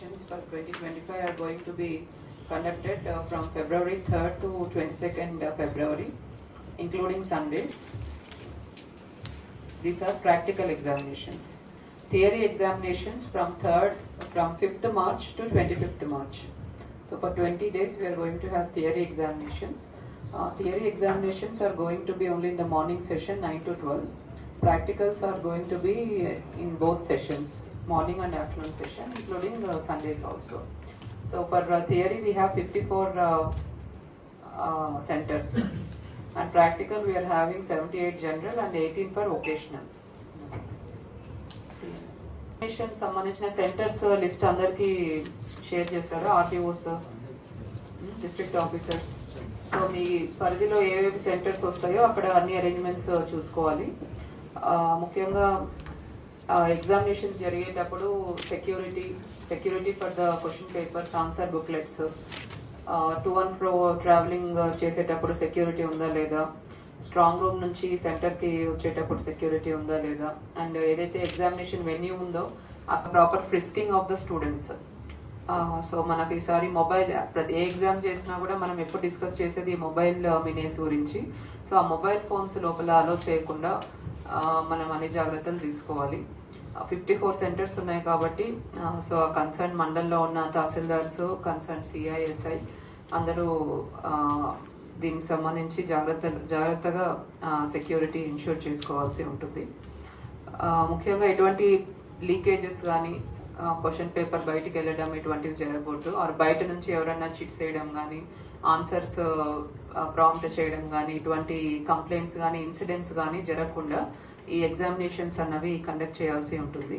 examinations for 2025 are going to be conducted from February 3rd to 22nd February, including Sundays. These are practical examinations. Theory examinations from 5th March to 25th March. So for 20 days we are going to have theory examinations. Theory examinations are going to be only in the morning session 9 to 12. Practicals are going to be in both sessions, morning and afternoon session, including Sundays also. So for theory we have 54 centers, and practical we are having 78 general and 18 for vocational. సంబంధించిన centres list అందరికి share చేశారు RTOs, district officers. So మీ పరిధిలో ఏవేవి centres వస్తాయో అక్కడ అన్ని arrangements చూసుకోవాలి. ముఖ్యంగా ఎగ్జామినేషన్స్ జరిగేటప్పుడు security for the question papers, answer booklets, to and fro travelling చేసేటప్పుడు సెక్యూరిటీ ఉందా లేదా, స్ట్రాంగ్ రూమ్ నుంచి సెంటర్కి వచ్చేటప్పుడు సెక్యూరిటీ ఉందా లేదా, అండ్ ఏదైతే ఎగ్జామినేషన్ వెన్యూ ఉందో ఆ proper frisking of the students. So మనకి ఈసారి మొబైల్, ప్రతి ఏ ఎగ్జామ్ చేసినా కూడా మనం ఎప్పుడు డిస్కస్ చేసేది మొబైల్ మినేస్ గురించి. సో ఆ మొబైల్ ఫోన్స్ లోపల అలో చేయకుండా మనం అన్ని జాగ్రత్తలు తీసుకోవాలి. 54 సెంటర్స్ ఉన్నాయి కాబట్టి సో కన్సర్న్ మండల్లో ఉన్న తహసీల్దార్స్, కన్సర్న్ సిఐఎస్ఐ అందరూ దీనికి సంబంధించి జాగ్రత్తగా సెక్యూరిటీ ఇన్షూర్ చేసుకోవాల్సి ఉంటుంది. ముఖ్యంగా ఎటువంటి లీకేజెస్ కానీ, క్వశ్చన్ పేపర్ బయటికి వెళ్ళడం ఇటువంటివి జరగకూడదు. ఆర్ బయట నుంచి ఎవరైనా చిట్స్ వేయడం కానీ, ఆన్సర్స్ ప్రాంప్ట్ చేయడం కానీ, ఇటువంటి కంప్లైంట్స్ కానీ, ఇన్సిడెంట్స్ కానీ జరగకుండా ఈ ఎగ్జామినేషన్స్ అన్నవి కండక్ట్ చేయాల్సి ఉంటుంది.